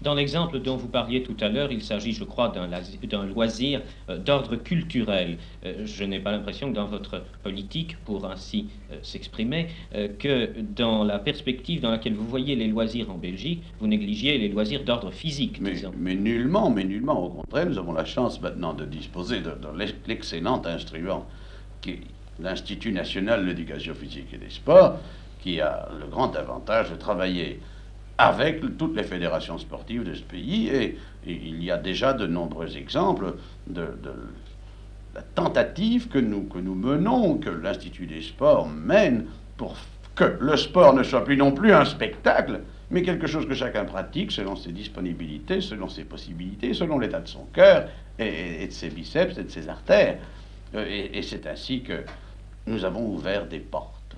Dans l'exemple dont vous parliez tout à l'heure, il s'agit, je crois, d'un loisir d'ordre culturel. Je n'ai pas l'impression que dans votre politique, pour ainsi s'exprimer, que dans la perspective dans laquelle vous voyez les loisirs en Belgique, vous négligiez les loisirs d'ordre physique, disons. Mais nullement, mais nullement. Au contraire, nous avons la chance maintenant de disposer de l'excellent instrument qui est l'Institut national de l'éducation physique et des sports, qui a le grand avantage de travailler avec toutes les fédérations sportives de ce pays, et il y a déjà de nombreux exemples de la tentative que nous menons, que l'Institut des sports mène, pour que le sport ne soit plus non plus un spectacle, mais quelque chose que chacun pratique selon ses disponibilités, selon ses possibilités, selon l'état de son cœur, et de ses biceps et de ses artères. Et c'est ainsi que nous avons ouvert des portes.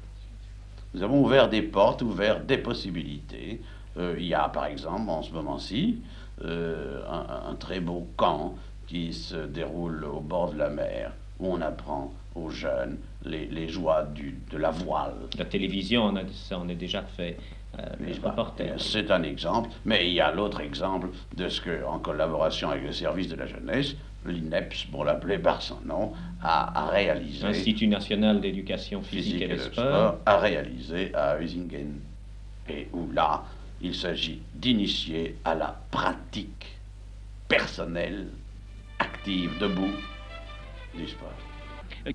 Nous avons ouvert des portes, ouvert des possibilités. Il y a, par exemple, en ce moment-ci, un très beau camp qui se déroule au bord de la mer, où on apprend aux jeunes les joies de la voile. La télévision, ça en est déjà fait. C'est un exemple, mais il y a l'autre exemple de ce que, en collaboration avec le service de la jeunesse, l'INEPS, pour l'appeler par son nom, a réalisé. L'Institut national d'éducation physique et des sports a réalisé à Usingen. Et où là, il s'agit d'initier à la pratique personnelle, active, debout, du sport.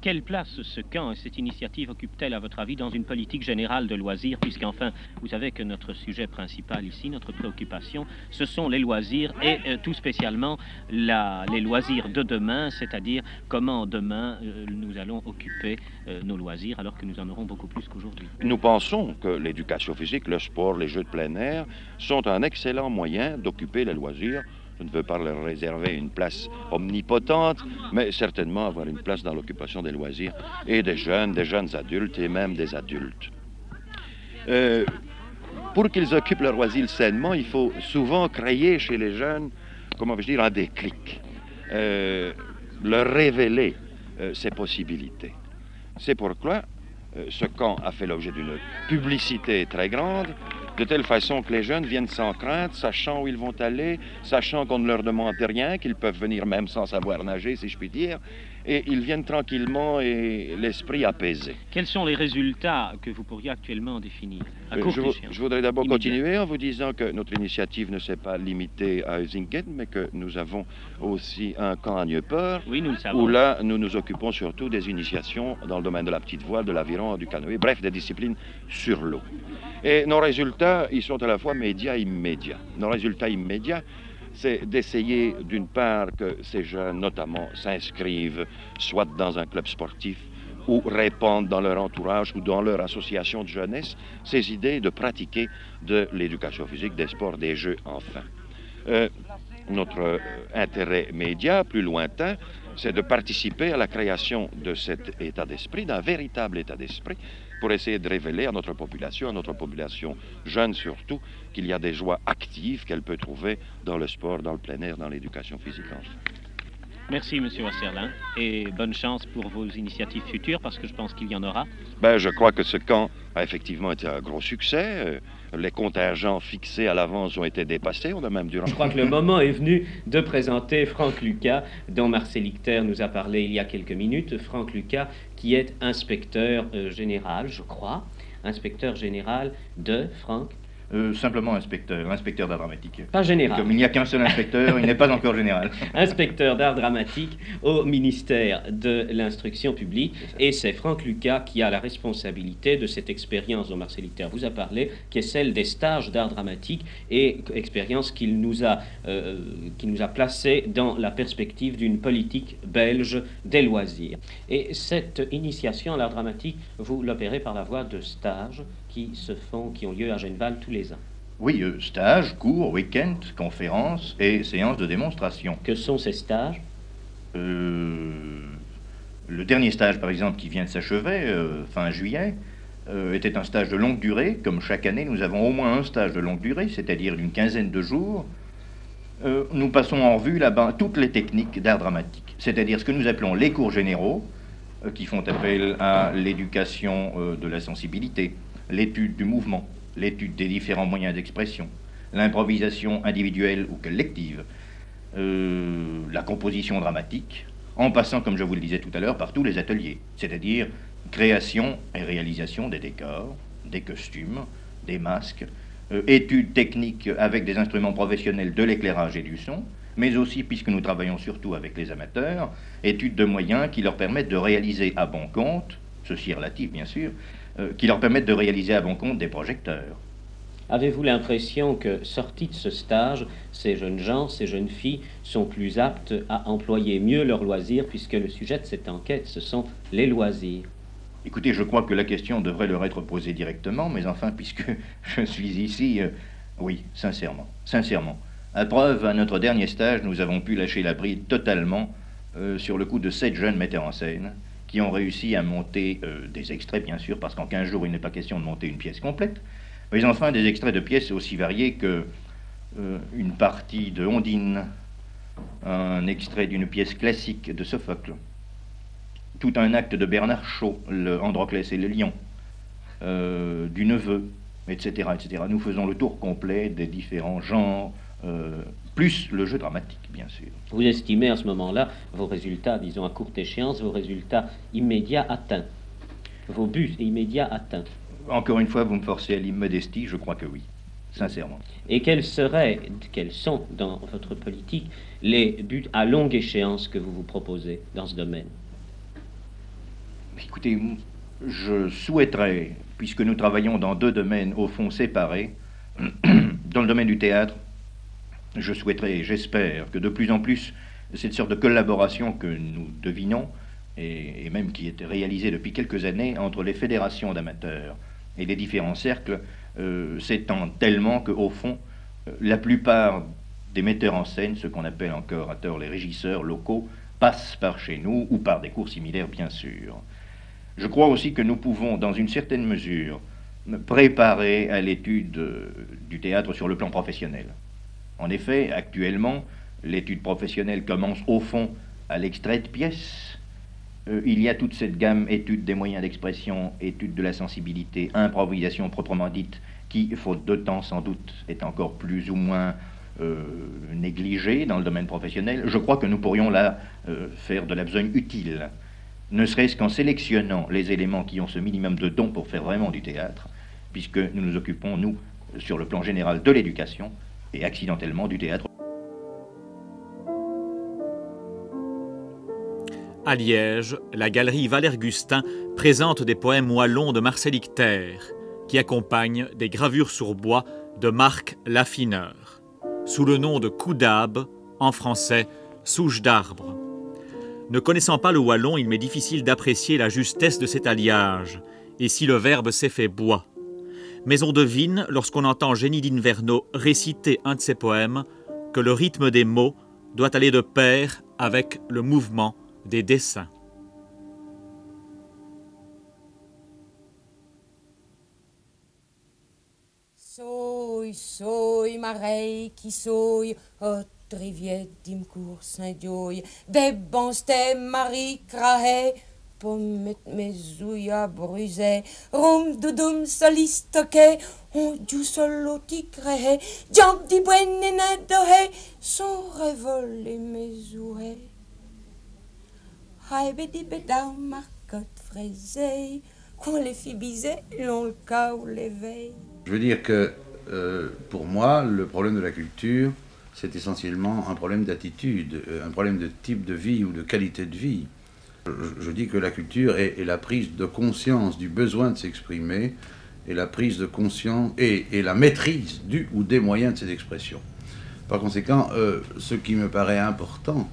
Quelle place ce camp et cette initiative occupe-t-elle, à votre avis, dans une politique générale de loisirs, puisqu'enfin, vous savez que notre sujet principal ici, notre préoccupation, ce sont les loisirs et tout spécialement les loisirs de demain, c'est-à-dire comment demain nous allons occuper nos loisirs alors que nous en aurons beaucoup plus qu'aujourd'hui. Nous pensons que l'éducation physique, le sport, les jeux de plein air sont un excellent moyen d'occuper les loisirs. Je ne veux pas leur réserver une place omnipotente, mais certainement avoir une place dans l'occupation des loisirs et des jeunes adultes et même des adultes. Pour qu'ils occupent leurs loisirs sainement, il faut souvent créer chez les jeunes, comment vais-je dire, un déclic, leur révéler ces possibilités. C'est pourquoi ce camp a fait l'objet d'une publicité très grande, de telle façon que les jeunes viennent sans crainte, sachant où ils vont aller, sachant qu'on ne leur demande rien, qu'ils peuvent venir même sans savoir nager, si je puis dire, et ils viennent tranquillement et l'esprit apaisé. Quels sont les résultats que vous pourriez actuellement définir à je voudrais d'abord continuer en vous disant que notre initiative ne s'est pas limitée à Usingen, mais que nous avons aussi un camp à Nieuport, oui, nous le savons, où là, nous nous occupons surtout des initiations dans le domaine de la petite voile, de l'aviron, du canoë, bref, des disciplines sur l'eau. Et nos résultats, ils sont à la fois médias et immédiats. Nos résultats immédiats, c'est d'essayer, d'une part, que ces jeunes, notamment, s'inscrivent soit dans un club sportif ou répandent dans leur entourage ou dans leur association de jeunesse ces idées de pratiquer de l'éducation physique, des sports, des jeux, enfin. Notre intérêt média, plus lointain, c'est de participer à la création de cet état d'esprit, d'un véritable état d'esprit, pour essayer de révéler à notre population jeune surtout, qu'il y a des joies actives qu'elle peut trouver dans le sport, dans le plein air, dans l'éducation physique enfin. Merci, M. Wasserlin, et bonne chance pour vos initiatives futures, parce que je pense qu'il y en aura. Je crois que ce camp a effectivement été un gros succès. Les contingents fixés à l'avance ont été dépassés. On a même dû... Je crois que le moment est venu de présenter Franck Lucas, dont Marcel Ichter nous a parlé il y a quelques minutes. Franck Lucas, qui est inspecteur général, je crois, inspecteur général de, Franck? Simplement inspecteur d'art dramatique. Pas général. Comme il n'y a qu'un seul inspecteur, il n'est pas encore général. Inspecteur d'art dramatique au ministère de l'Instruction publique. Et c'est Franck Lucas qui a la responsabilité de cette expérience dont Marcel Ichter vous a parlé, qui est celle des stages d'art dramatique, et expérience qu'il nous a placé dans la perspective d'une politique belge des loisirs. Et cette initiation à l'art dramatique, vous l'opérez par la voie de stages qui ont lieu à Genval tous les ans. Oui, stages, cours, week-ends, conférences et séances de démonstration. Que sont ces stages? Le dernier stage, par exemple, qui vient de s'achever, fin juillet, était un stage de longue durée. Comme chaque année, nous avons au moins un stage de longue durée, c'est-à-dire d'une quinzaine de jours. Nous passons en revue là-bas toutes les techniques d'art dramatique, c'est-à-dire ce que nous appelons les cours généraux, qui font appel à l'éducation de la sensibilité, l'étude du mouvement, l'étude des différents moyens d'expression, l'improvisation individuelle ou collective, la composition dramatique, en passant, comme je vous le disais tout à l'heure, par tous les ateliers, c'est-à-dire création et réalisation des décors, des costumes, des masques, études techniques avec des instruments professionnels de l'éclairage et du son, mais aussi, puisque nous travaillons surtout avec les amateurs, études de moyens qui leur permettent de réaliser à bon compte, ceci est relatif bien sûr, qui leur permettent de réaliser à bon compte des projecteurs. Avez-vous l'impression que, sortis de ce stage, ces jeunes gens, ces jeunes filles sont plus aptes à employer mieux leurs loisirs, puisque le sujet de cette enquête, ce sont les loisirs? Écoutez, je crois que la question devrait leur être posée directement, mais enfin, puisque je suis ici, oui, sincèrement, sincèrement. À preuve, à notre dernier stage, nous avons pu lâcher la bride totalement sur le coup de 7 jeunes metteurs en scène qui ont réussi à monter des extraits, bien sûr, parce qu'en 15 jours, il n'est pas question de monter une pièce complète, mais enfin des extraits de pièces aussi variées que une partie de Ondine, un extrait d'une pièce classique de Sophocle, tout un acte de Bernard Shaw, le Androclès et le lion, du Neveu, etc., etc. Nous faisons le tour complet des différents genres, plus le jeu dramatique, bien sûr. Vous estimez à ce moment-là vos résultats, disons à courte échéance, vos résultats immédiats atteints, vos buts immédiats atteints? Encore une fois, vous me forcez à l'immodestie, je crois que oui, sincèrement. Et quels sont dans votre politique les buts à longue échéance que vous vous proposez dans ce domaine? Écoutez, je souhaiterais, puisque nous travaillons dans 2 domaines au fond séparés, dans le domaine du théâtre, je souhaiterais et j'espère que de plus en plus cette sorte de collaboration que nous devinons, et même qui est réalisée depuis quelques années entre les fédérations d'amateurs et les différents cercles, s'étend tellement qu'au fond, la plupart des metteurs en scène, ce qu'on appelle encore à tort les régisseurs locaux, passent par chez nous ou par des cours similaires, bien sûr. Je crois aussi que nous pouvons, dans une certaine mesure, préparer à l'étude du théâtre sur le plan professionnel. En effet, actuellement, l'étude professionnelle commence au fond à l'extrait de pièces. Il y a toute cette gamme étude des moyens d'expression, étude de la sensibilité, improvisation proprement dite, qui, faute de temps sans doute, est encore plus ou moins négligée dans le domaine professionnel. Je crois que nous pourrions là faire de la besogne utile, ne serait-ce qu'en sélectionnant les éléments qui ont ce minimum de dons pour faire vraiment du théâtre, puisque nous nous occupons, nous, sur le plan général de l'éducation, et accidentellement du théâtre. À Liège, la galerie Valère-Gustin présente des poèmes wallons de Marcel Icter, qui accompagnent des gravures sur bois de Marc Laffineur, sous le nom de Coudab, en français, souche d'arbre. Ne connaissant pas le wallon, il m'est difficile d'apprécier la justesse de cet alliage, et si le verbe s'est fait bois. Mais on devine, lorsqu'on entend Génie d'Inverno réciter un de ses poèmes, que le rythme des mots doit aller de pair avec le mouvement des dessins. Soy, mareille qui soy, rivière d'imcourt Saint-Dioy, des bons stem Marie Crahet, pour mettre mes ouilles à bruser, rum doudoum solistoquet, on du solo ticré, diable di buenina dohe, sont révolés mes ouets. Haï bedi bedau marcotte fraisée, qu'on les fit biser, l'on le cas ou l'éveil. Je veux dire que pour moi, le problème de la culture, c'est essentiellement un problème d'attitude, un problème de type de vie ou de qualité de vie. Je dis que la culture est la prise de conscience du besoin de s'exprimer et la prise de conscience et la maîtrise du ou des moyens de cette expression. Par conséquent, ce qui me paraît important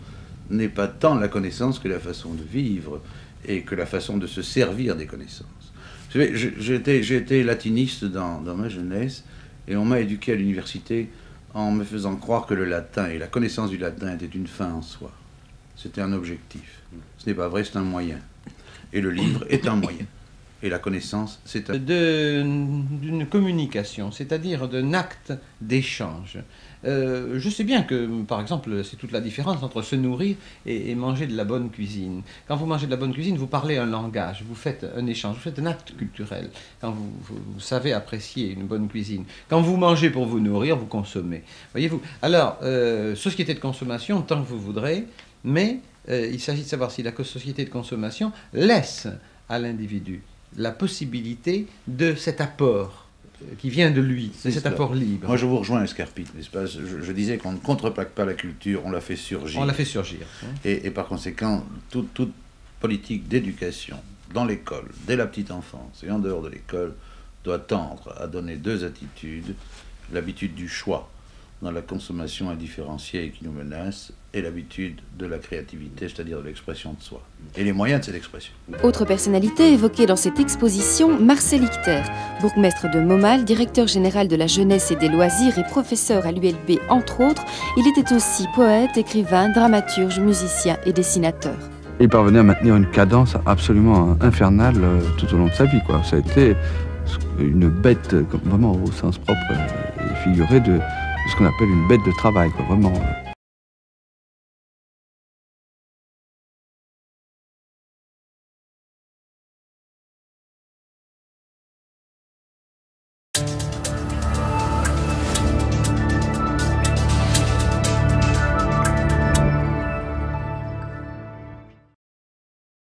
n'est pas tant la connaissance que la façon de vivre et que la façon de se servir des connaissances. J'ai été latiniste dans ma jeunesse et on m'a éduqué à l'université en me faisant croire que le latin et la connaissance du latin étaient une fin en soi. C'était un objectif. Ce n'est pas vrai, c'est un moyen. Et le livre est un moyen. Et la connaissance, c'est d'une communication, c'est-à-dire d'un acte d'échange. Je sais bien que, par exemple, c'est toute la différence entre se nourrir et manger de la bonne cuisine. Quand vous mangez de la bonne cuisine, vous parlez un langage, vous faites un échange, vous faites un acte culturel. Quand vous savez apprécier une bonne cuisine. Quand vous mangez pour vous nourrir, vous consommez. Voyez-vous? Alors, société de consommation, tant que vous voudrez, mais il s'agit de savoir si la société de consommation laisse à l'individu la possibilité de cet apport qui vient de lui, de cet apport libre. Moi, je vous rejoins, Escarpit, n'est-ce pas? Je disais qu'on ne contreplaque pas la culture, on la fait surgir. On la fait surgir. Et par conséquent, toute politique d'éducation dans l'école, dès la petite enfance et en dehors de l'école, doit tendre à donner deux attitudes: l'habitude du choix dans la consommation indifférenciée qui nous menace, et l'habitude de la créativité, c'est-à-dire de l'expression de soi, et les moyens de cette expression. Autre personnalité évoquée dans cette exposition, Marcel Icter, bourgmestre de Montmal, directeur général de la jeunesse et des loisirs et professeur à l'ULB entre autres. Il était aussi poète, écrivain, dramaturge, musicien et dessinateur. Il parvenait à maintenir une cadence absolument infernale tout au long de sa vie, quoi. Ça a été une bête, vraiment au sens propre et figuré, de ce qu'on appelle une bête de travail, quoi, vraiment.